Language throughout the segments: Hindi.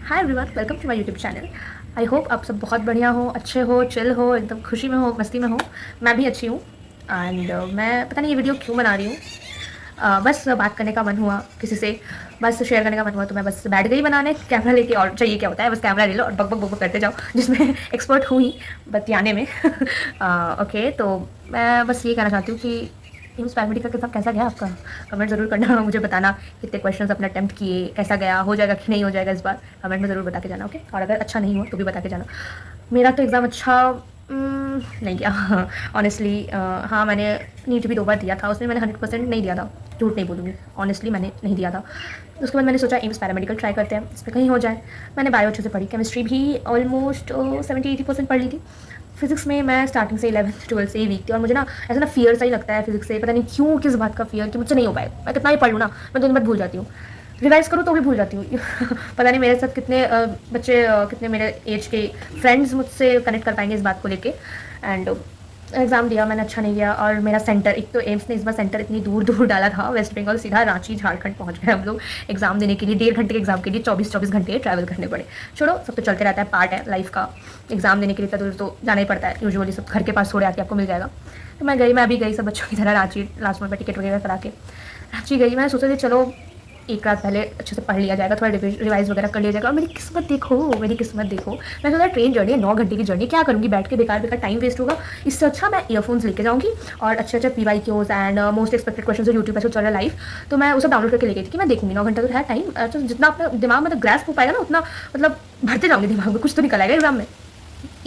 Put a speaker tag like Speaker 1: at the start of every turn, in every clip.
Speaker 1: Hi everyone, welcome to my YouTube channel. I hope आप सब बहुत बढ़िया हो, अच्छे हो, चिल हो, एकदम खुशी में हो, मस्ती में हो। मैं भी अच्छी हूँ। एंड मैं पता नहीं ये वीडियो क्यों बना रही हूँ। बस बात करने का मन हुआ किसी से, बस शेयर करने का मन हुआ तो मैं बस बैठ गई बनाने कैमरा लेके। और चाहिए क्या होता है, बस कैमरा ले लो और बक बक बक बक करते जाओ, जिसमें एक्सपर्ट हुई बतियाने में। ओके, तो मैं बस ये कहना चाहती हूँ कि एम्स पैरामेडिकल का एग्ज़ाम कैसा गया आपका? कमेंट ज़रूर करना, मुझे बताना कितने क्वेश्चंस अपने अटेम्प्ट किए, कैसा गया, हो जाएगा कि नहीं हो जाएगा इस बार। कमेंट में ज़रूर बता के जाना, ओके? और अगर अच्छा नहीं हुआ तो भी बता के जाना। मेरा तो एग्ज़ाम अच्छा नहीं गया ऑनेस्टली। हाँ, मैंने नीट भी 2 बार दिया था, उसमें मैंने 100% नहीं दिया था, झूठ नहीं बोलूँगी, ऑनेस्टली मैंने नहीं दिया था। उसके बाद मैंने सोचा एम्स पैरामेडिकल ट्राई करते हैं, इसमें कहीं हो जाए। मैंने बायो अच्छे से पढ़ी, केमिस्ट्री भी ऑलमोस्ट 70-80% पढ़ ली थी। फिज़िक्स में मैं स्टार्टिंग से 11th-12th से ही वीक थी, और मुझे ना ऐसा ना फ़ियर सा ही लगता है फिज़िक्स से, पता नहीं क्यों, किस बात का फ़ियर कि मुझसे नहीं हो पाएगा। मैं कितना ही पढ़ लूँ ना, मैं 2 दिन बाद भूल जाती हूँ। रिवाइज़ करूँ तो भी भूल जाती हूँ। पता नहीं मेरे साथ कितने बच्चे, कितने मेरे एज के फ्रेंड्स मुझसे कनेक्ट कर पाएंगे इस बात को लेके। एंड एग्ज़ाम दिया मैंने, अच्छा नहीं गया। और मेरा सेंटर, एक तो एम्स ने इस बार सेंटर इतनी दूर दूर डाला था, वेस्ट बंगाल, सीधा रांची झारखंड पहुंच गए हम लोग एग्ज़ाम देने के लिए। 1.5 घंटे के एग्ज़ाम के लिए 24-24 घंटे ट्रैवल करने पड़े। छोड़ो, सब तो चलते रहता है, पार्ट है लाइफ का। एग्ज़ाम देने के लिए इतना दूर तो जाना ही पड़ता है यूजुअली, सब घर के पास छोड़े आके आपको मिल जाएगा। तो मैं गई, मैं अभी गई सब बच्चों की तरह रांची, लास्ट मोमेंट पर टिकट वगैरह करा के रांची गई। मैं सोचा कि चलो एक रात पहले अच्छे से पढ़ लिया जाएगा, थोड़ा रिवाइज वगैरह कर लिया जाएगा। और मेरी किस्मत देखो, मेरी किस्मत देखो। मैं सोचा ट्रेन जर्नी है, 9 घंटे की जर्नी, क्या करूँगी बैठ के, बेकार बेकार टाइम वेस्ट होगा। इससे अच्छा मैं ईयरफोन्स लेके जाऊँगी और अच्छे अच्छे PYQs and most expected question जो यूट्यूब पर चल रहा है लाइव, तो मैं उसे डाउनलोड करके ले गई थी कि मैं देखूँगी। 9 घंटा तो है टाइम, तो जितना अपना दिमाग में ग्रैस्प हो पाएगा ना, उतना मतलब भरते जाऊँगी दिमाग में, कुछ तो निकल आएगा एग्जाम में।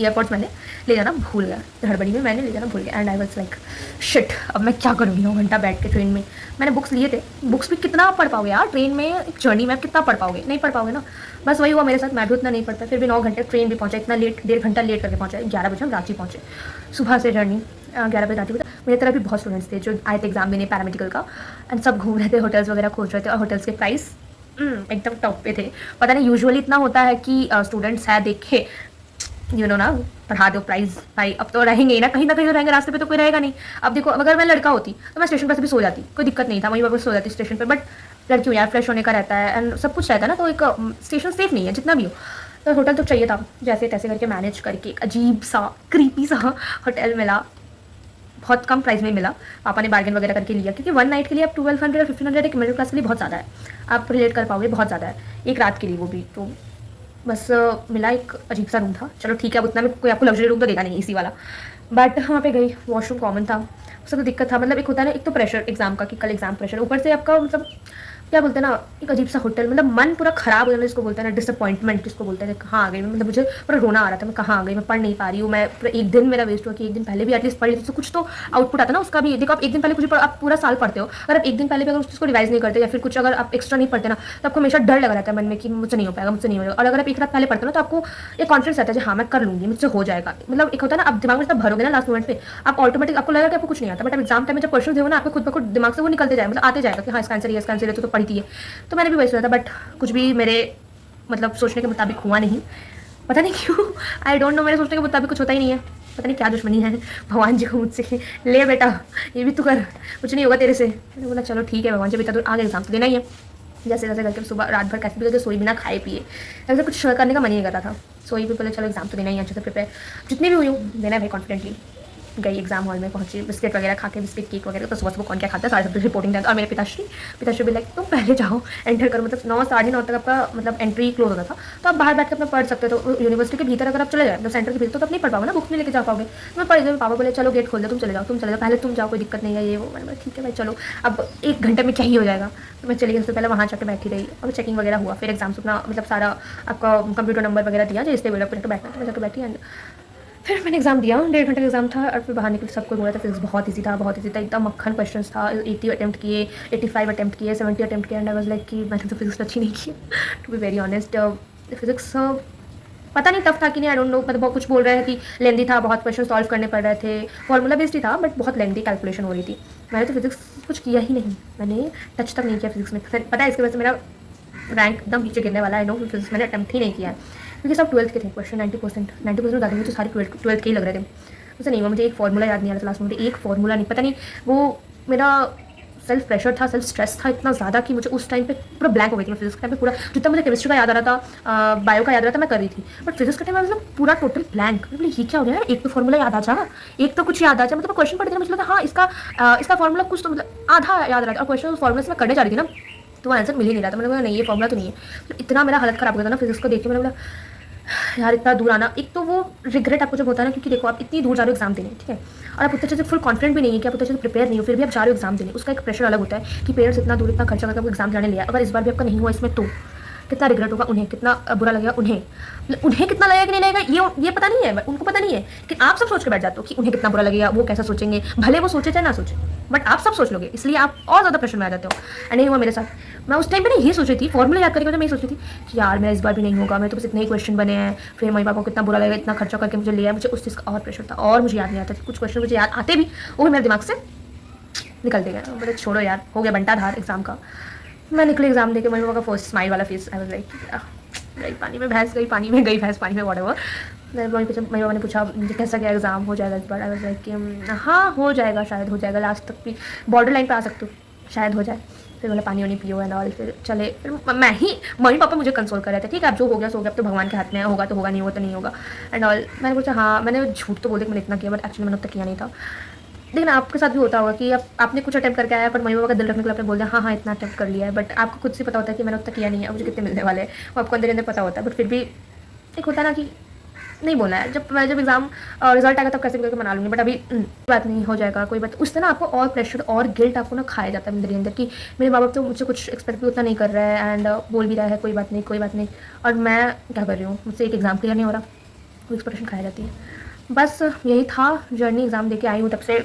Speaker 1: ईयरपोर्ट्स मैंने ले जाना भूल गया, हड़बड़ी में मैंने ले जाना भूल गया। And I was like shit, अब मैं क्या करूँगी 9 घंटा बैठ के ट्रेन में। मैंने बुक्स लिए थे, बुक्स भी कितना पढ़ पाओगे यार ट्रेन में, एक जर्नी में कितना पढ़ पाओगे, नहीं पढ़ पाओगे ना। बस वही हुआ मेरे साथ, मैं भी उतना नहीं पढ़ता, फिर भी 9 घंटे ट्रेन भी पहुँचा, इतना लेट, 1.5 घंटा लेट करके पहुँचा। 11 बजे हम रांची पहुँचे, सुबह से जर्नी 11 बजे रांची पहुँचा। मेरी तरह भी बहुत स्टूडेंट्स थे जो आए थे एग्जाम देने पैरामेडिकल का, एंड सब घूम रहे थे, होटल्स वगैरह खोज रहे थे, और होटल्स के प्राइस एकदम टॉप पे थे। पता नहीं यूजुअली इतना होता है कि स्टूडेंट्स है देखे ना, बढ़ा दो प्राइस भाई, अब तो रहेंगे ही ना, कहीं ना कहीं तो रहेंगे, रास्ते पे तो कोई रहेगा नहीं। अब देखो, अगर मैं लड़का होती तो मैं स्टेशन पर से भी सो जाती, कोई दिक्कत नहीं था, वहीं पर सो जाती स्टेशन पर। बट लड़की हूँ यार, फ्रेश होने का रहता है एंड सब कुछ रहता है ना, तो एक स्टेशन सेफ नहीं है जितना भी हो। तो होटल तो चाहिए था, जैसे तैसे करके मैनेज करके एक अजीब सा क्रीपी सा होटल मिला, बहुत कम प्राइस में मिला। पापा ने बार्गेन वगैरह करके लिया, क्योंकि 1 नाइट के लिए आप 1200 और 1500 एक मिडिल क्लास के लिए बहुत ज़्यादा है, आप रिलेट कर पाओगे, बहुत ज़्यादा है एक रात के लिए, वो भी। तो बस मिला, एक अजीब सा रूम था। चलो ठीक है, अब उतना में कोई आपको लग्जरी रूम तो देगा नहीं इसी वाला। बट वहाँ पे गई, वॉशरूम कॉमन था, उससे तो दिक्कत था। मतलब एक होता है ना, एक तो प्रेशर एग्जाम का कि कल एग्जाम प्रेशर, ऊपर से आपका मतलब क्या बोलते हैं ना, एक अजीब सा होटल, मतलब मन पूरा खराब हो जाना जिसको बोलते हैं ना, डिसअपॉइंटमेंट जिसको बोलते हैं। कहाँ आ गई मैं, मतलब मुझे पूरा रोना आ रहा था, मैं कहाँ आ गई, मैं पढ़ नहीं पा रही हूँ। मैं पूरा एक दिन मेरा वेस्ट हुआ कि एक दिन पहले भी एटलीस्ट पढ़ लेती तो कुछ तो आउटपुट आता ना उसका भी। देखो, आप एक दिन पहले कुछ आप पूरा साल पढ़ते हो, अगर आप एक दिन पहले भी अगर उसको रिवाइज नहीं करते या फिर कुछ अगर आप एक्स्ट्रा नहीं पढ़ते ना, तो आपको हमेशा डर लगा रहता है मन में कि मुझसे नहीं हो पाएगा, मुझसे नहीं हो जाएगा। और अगर आप एक रात पहले पढ़ते हो ना, तो आपको एक कॉन्फिडेंस रहता है कि हाँ मैं कर लूँगी, मुझसे हो जाएगा। मतलब एक होता है ना, आप दिमाग में जब भरोगे ना लास्ट मोमेंट पे, आप ऑटोमेटिक आपको लगेगा कि आपको कुछ नहीं आता। बट आप एग्जाम टाइम में जब क्वेश्चन हो ना, आपको खुद ब खुद दिमाग से वो निकलते जाए, मतलब आते जाएगा कि हाँ इसका आंसर ये, इसका आंसर ये, तो पढ़ती है। तो मैंने भी वही सोचा था, बट कुछ भी मेरे मतलब सोचने के मुताबिक हुआ नहीं, पता नहीं क्यों। आई डोंट नो, मेरे सोचने के मुताबिक कुछ होता ही नहीं है, पता नहीं क्या दुश्मनी है भगवान जी को मुझसे। ले बेटा ये भी तू कर, कुछ नहीं होगा तेरे से। मैंने बोला चलो ठीक है भगवान जी, बेटा तो आगे एग्जाम तो देना ही है। जैसे जैसे करके सुबह रात भर कैसे भी करके सोई बिना खाए पिए, ऐसे कुछ करने का मन ही नहीं करता था। सोई भी बोले चलो एग्जाम तो देना ही है, अच्छे से प्रिपेयर जितनी भी हुई हूँ देना है भाई कॉन्फिडेंटली। गई एग्जाम हॉल में पहुंची, बिस्किट वगैरह खा के, बिस्किट केक वगैरह, तो सुबह सुबह कौन क्या खाता है, साढ़े 7 रिपोर्टिंग टाइम। और मेरे पिताश्री भी लाइक तुम पहले जाओ एंटर करो, मतलब 9 साढ़े 9 तक आपका मतलब एंट्री क्लोज होता था, तो आप बाहर बैठ के अपना पढ़ सकते हो। तो यूनिवर्सिटी के भीतर अगर आप चले जाए, मतलब सेंटर के भीतर, तो आप नहीं पढ़ पाओगे ना, बुक्स नहीं लेके जा पाओगे। तो मैं पढ़ गई, पापा बोले चलो गेट खोल दो, तुम चले जाओ पहले, तुम जाओ, कोई दिक्कत नहीं है ये वो। मैंने बोला ठीक है भाई चलो, अब 1 घंटे में क्या ही हो जाएगा। तो मैं चली गई, सबसे पहले वहाँ जाकर बैठी रही और चेकिंग वगैरह हुआ। फिर एग्जाम अपना मतलब सारा आपका कंप्यूटर नंबर वगैरह दिया, जैसे बोला बैठना, तो मैं जाकर बैठी। एंड फिर मैंने एग्जाम दिया, 1.5 घंटे का एग्जाम था। और फिर बाहर निकल, सबको बोला था फिजिक्स बहुत ईजी था, बहुत ईजी था, एकदम मक्खन क्वेश्चंस था। 80 अटैम्प्ट किए, 85 अटैम्प्ट किए, 70 अटैम्प्ट किए। एंड आई वाज लाइक कि मैंने तो फिजिक्स अच्छी नहीं की, to be very honest. Physics पता नहीं टफ था कि नहीं, आई डोंट नो। मतलब बहुत कुछ बोल रहे हैं कि लेंदी था, बहुत क्वेश्चन सॉल्व करने पड़ रहे थे, फॉर्मूला बेस्ड ही था, बट बहुत लेंदी कैलकुलेशन हो रही थी। मैंने तो फिजिक्स कुछ किया ही नहीं, मैंने टच तक नहीं किया फिजिक्स में। पता है इसकी वजह से मेरा रैंक एकदम नीचे गिरने वाला है। नो, फिजिक्स मैंने अटैम्प्ट ही नहीं किया है, क्योंकि सब 12th के थे क्वेश्चन। 90% ज़्यादा मुझे सारे 12th के ही लग रहे थे। मुझे नहीं हुआ, मुझे एक फार्मूला याद नहीं आ रहा था लास्ट में, मुझे एक फार्मूला नहीं, पता नहीं वो मेरा सेल्फ प्रेशर था, सेल्फ स्ट्रेस था इतना ज़्यादा कि मुझे उस टाइम पे पूरा ब्लैंक हो गई थी मैं फिजिक्स के टाइम पे। पूरा जितना मुझे केमिस्ट्री का याद आ रहा था, बायो का याद आ रहा था, मैं कर रही थी, बट फिजिक्स के टाइम में मतलब पूरा टोटल ब्लैंक। मतलब ये क्या हो गया यार, एक तो फॉर्मूला याद आ जा, एक तो कुछ याद आ जा। मतलब क्वेश्चन पढ़ते थे, मुझे लगा हाँ इसका फॉर्मूला कुछ तो मतलब आधा याद रहा था, और क्वेश्चन फॉर्मूला से मैं करने जा रही थी ना, तो आंसर मिल ही नहीं रहा था। मैंने बोला नहीं ये फॉर्मूला तो नहीं है। मतलब इतना मेरा हालत खराब हो गया था ना फिजिक्स को देख के। मैंने बोला यार इतना दूर आना, एक तो वो रिग्रेट आपको जब होता है ना, क्योंकि देखो आप इतनी दूर जा रहे हो एग्जाम देने, ठीक है, और आप उतने अच्छे से फुल कॉन्फिडेंट भी नहीं है कि आप उतने अच्छे से प्रिपेयर नहीं हो, फिर भी आप जा रहे हो एग्जाम देने, उसका एक प्रेशर अलग होता है कि पेरेंट्स इतना दूर इतना खर्चा करके आपको एग्जाम जाने लिया, अगर इस बार भी आपका नहीं हुआ इसमें तो कितना रिग्रेट होगा उन्हें, कितना बुरा लगेगा उन्हें। मतलब उन्हें कितना लगेगा कि नहीं लगेगा ये पता नहीं है, उनको पता नहीं है कि आप सब सोच के बैठ जाते हो कि उन्हें कितना बुरा लगेगा, वो कैसा सोचेंगे, भले वो सोचे चाहे ना सोचे, बट आप सब सोच लोगे, इसलिए आप और ज़्यादा प्रेशर में आ जाते हो। एंड नहीं हुआ मेरे साथ। मैं उस टाइम पे ना ये सोच रही थी, फॉर्मूला याद करके मैं ये सोच रही थी कि यार मेरा इस बार भी नहीं होगा, मैं तो बस इतने ही क्वेश्चन बने हैं, फिर मम्मी पापा को कितना बुरा लगेगा, इतना खर्चा करके मुझे लिया। मुझे उस चीज़ का और प्रेशर था, और मुझे याद नहीं आता था। कुछ क्वेश्चन मुझे याद आते भी, वो भी मेरे दिमाग से निकलते गए। बड़े छोड़ो यार, हो गया बंटा धार एग्जाम का। मैं निकली एग्जाम देके, मम्मी पापा का फर्स्ट स्माइल वाला फेस, आई वाज लाइक गई पानी में भैंस, गई पानी में, गई भैंस पानी में, व्हाटएवर। मम्मी पापा ने पूछा मुझे कैसा क्या एग्जाम हो जाएगा इस बार, आई वाज लाइक कि हाँ हो जाएगा, शायद हो जाएगा, लास्ट तक भी बॉर्डर लाइन पे आ सकते हो, शायद हो जाए। फिर बोला पानी वानी पियो एंड ऑल, फिर चले। फिर मैं ही, मम्मी पापा मुझे कंसोल कर रहे थे, ठीक है अब जो हो गया सो गया, अब तो भगवान के हाथ में होगा तो होगा, नहीं होगा तो नहीं होगा एंड ऑल। मैंने पूछा हाँ, मैंने झूठ तो बोल दिया मैंने इतना किया, बट एक्चुअली मैंने उतना किया नहीं था। लेकिन आपके साथ भी होता होगा कि आपने कुछ अटैम्प्ट करके आया, पर मम्मी पापा का दिल रखने के लिए आपने बोल दिया हाँ हाँ इतना अटैम्प्ट कर लिया है, बट आपको खुद से पता होता है कि मैंने उतना किया नहीं है, मुझे कितने मिलने वाले हैं, वो आपको अंदर अंदर पता होता है, बट फिर भी एक होता है ना कि नहीं बोलना है। जब एग्जाम रिजल्ट आएगा तब कैसे भी करके मना लूँगी, बट अभी बात नहीं हो जाएगा, कोई बात। उससे ना आपको और प्रेशर और गिल्ट आपको ना खाया जाता है अंदर ही अंदर कि मेरे माँ बाप तो मुझसे कुछ एक्सपेक्ट भी उतना नहीं कर रहा है एंड बोल भी रहा है कोई बात नहीं कोई बात नहीं, और मैं क्या कर रही हूँ, मुझसे एक एग्ज़ाम क्लियर नहीं हो रहा, वो एक्सप्रेशन खाई जाती है। बस यही था जर्नी, एग्ज़ाम देके आई हूँ, तब से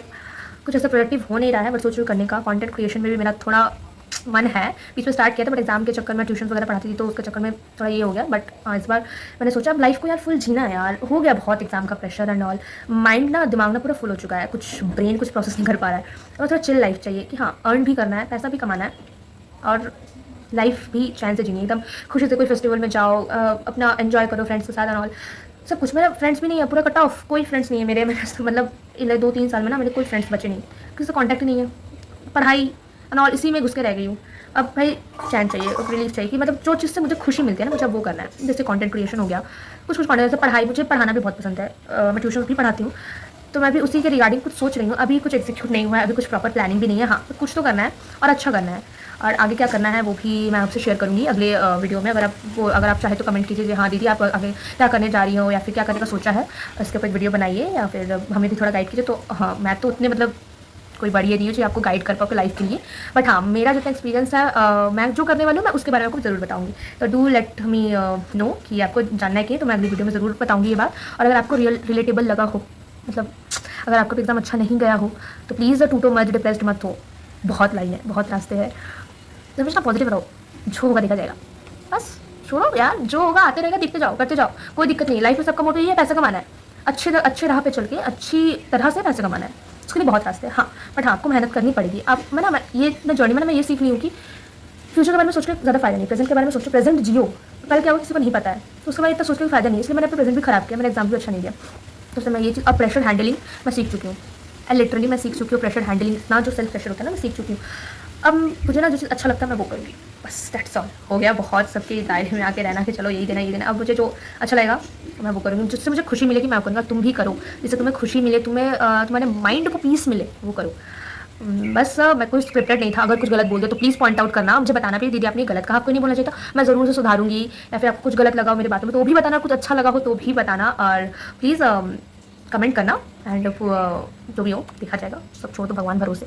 Speaker 1: कुछ ऐसा प्रोडक्टिव हो नहीं रहा है, बट सोच रही हूँ करने का। कंटेंट क्रिएशन में भी मेरा थोड़ा मन है, बीच में स्टार्ट किया था, बट एग्जाम के चक्कर में ट्यूशन वगैरह पढ़ाती थी तो उसके चक्कर में थोड़ा ये हो गया। बट हाँ इस बार मैंने सोचा अब लाइफ को यार फुल जीना है यार, हो गया बहुत एग्जाम का प्रेशर एंड ऑल, माइंड ना दिमाग ना पूरा फुल हो चुका है, कुछ ब्रेन कुछ प्रोसेस नहीं कर पा रहा है, और थोड़ा चिल लाइफ चाहिए कि हाँ अर्न भी करना है, पैसा भी कमाना है, और लाइफ भी चैन से जीनी है, एकदम खुशी से। कोई फेस्टिवल में जाओ, अपना एंजॉय करो फ्रेंड्स के साथ एंड ऑल, सब कुछ। मेरा फ्रेंड्स भी नहीं है, पूरा कट ऑफ, कोई फ्रेंड्स नहीं है मेरे मतलब इन 2-3 साल में ना मेरे कोई फ्रेंड्स बचे नहीं, किसी से कॉन्टैक्ट नहीं है, पढ़ाई एंड ऑल इसी में घुस के रह गई हूँ। अब भाई चैन चाहिए और रिलीफ चाहिए कि मतलब जो चीज़ से मुझे खुशी मिलती है ना मुझे अब वो करना है। जैसे कंटेंट क्रिएशन हो गया, कुछ कंटेंट, जैसे पढ़ाई, मुझे पढ़ाना भी बहुत पसंद है, मैं ट्यूशन भी पढ़ाती हूँ, तो मैं भी उसी के रिगार्डिंग कुछ सोच रही हूँ। अभी कुछ एग्जीक्यूट नहीं हुआ है, अभी कुछ प्रॉपर प्लानिंग भी नहीं है, हाँ तो कुछ तो करना है और अच्छा करना है, और आगे क्या करना है वो भी मैं आपसे शेयर करूँगी अगले वीडियो में। अगर आप चाहे तो कमेंट कीजिए हाँ दीदी आप आगे क्या करने जा रही हो, या फिर क्या करने का सोचा है, इसके ऊपर एक वीडियो बनाइए, या फिर हमें भी थोड़ा गाइड कीजिए। तो हाँ मैं तो उतने मतलब कोई बड़ी ये नहीं हो जो आपको गाइड कर पाओ लाइफ के लिए, बट हाँ मेरा जितना एक्सपीरियंस है, मैं जो करने वाली हूँ मैं उसके बारे में आपको ज़रूर बताऊँगी। तो डू लेट मी नो कि आपको जानना है कि, तो मैं अगली वीडियो में ज़रूर बताऊँगी ये बात। और अगर आपको रिलेटेबल लगा हो, मतलब अगर आपका एग्ज़ाम अच्छा नहीं गया हो, तो प्लीज़ टूटो मत, डिप्रेस्ड मत हो, बहुत लाइन है, बहुत रास्ते हैं, हमेशा पॉजिटिव रहो, जो होगा देखा जाएगा, बस छोड़ो यार, जो होगा आते रहेगा, दिखते जाओ, करते जाओ, कोई दिक्कत नहीं। लाइफ में सबका मोटिव ये है, पैसा कमाना है, अच्छे राह पे चल के अच्छी तरह से पैसे कमाना है, उसके लिए बहुत रास्ते हैं हाँ, बट हाँ आपको मेहनत करनी पड़ेगी। आप मैं ये जर्नी में मैं ये सीख रही हूँ कि फ्यूचर के बारे में सोच के ज़्यादा फायदा नहीं, प्रेजेंट के बारे में सोचो, प्रेजेंट जियो, तो कल क्या होगा किसी को नहीं पता है, तो उसके बाद इतना सोच के फायदा नहीं है, इसलिए मैंने अपना प्रेजेंट भी खराब किया, मैंने एग्जाम भी अच्छा नहीं दिया। तो उससे मैं ये चीज़, अब प्रेशर हैंडलिंग मैं सीख चुकी हूँ, लिटरली मैं सीख चुकी हूँ प्रेशर हैंडलिंग, इतना जो सेल्फ प्रेशर होता है ना मैं सीख चुकी हूँ। अब मुझे ना जो चीज़ अच्छा लगता है मैं वो करूँगी, बस दैट्स ऑल। हो गया बहुत सबके दायरे में आके रहना कि चलो यही देना, अब मुझे जो अच्छा लगेगा मैं वो करूँगी, जिससे मुझे खुशी मिले कि मैं करूँगा, तुम भी करो जिससे तुम्हें खुशी मिले, तुम्हारे माइंड को पीस मिले, वो करो। बस मैं कोई स्क्रिप्टेड नहीं था, अगर कुछ गलत बोल दो तो प्लीज़ पॉइंट आउट करना, मुझे बताना भी दीदी आपने गलत कहा, आपको नहीं बोलना चाहिए था, मैं ज़रूर से सुधारूंगी, या फिर आपको कुछ गलत लगा हो मेरी बातों में तो वो भी बताना, कुछ अच्छा लगा हो तो भी बताना, और प्लीज़ कमेंट करना एंड जो भी हो देखा जाएगा, सब छोड़ दो भगवान भरोसे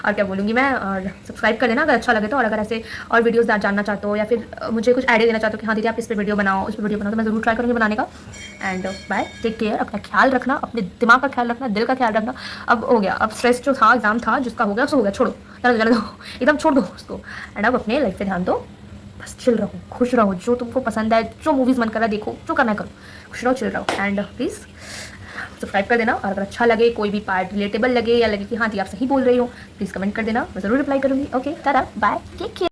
Speaker 1: और क्या बोलूँगी मैं, और सब्सक्राइब कर देना अगर अच्छा लगे तो, और अगर ऐसे और वीडियोस जानना चाहते हो या फिर मुझे कुछ आइडिया देना चाहते हो कि हाँ दीदी आप इस पर वीडियो बनाओ, उस पर वीडियो बनाओ, तो मैं ज़रूर ट्राई करूँगी बनाने का। एंड बाय, टेक केयर, अपना ख्याल रखना, अपने दिमाग का ख्याल रखना, दिल का ख्याल रखना। अब हो गया, अब स्ट्रेस जो था एग्जाम था जिसका हो गया सो हो गया, छोड़ो, चलो दो एकदम छोड़ दो उसको, एंड अब अपने लाइफ पे ध्यान दो, बस चिल रहो, खुश रहो, जो तुमको पसंद है, जो मूवीज़ मन कर रहा है देखो, जो करना है करो, खुश रहो, चिल रहो, एंड प्लीज़ सब्सक्राइब कर देना। और अगर अच्छा लगे, कोई भी पार्ट रिलेटेबल लगे या लगे कि हाँ जी आप सही बोल रही हो, प्लीज़ कमेंट कर देना, मैं ज़रूर रिप्लाई करूँगी। Okay tata bye, take care.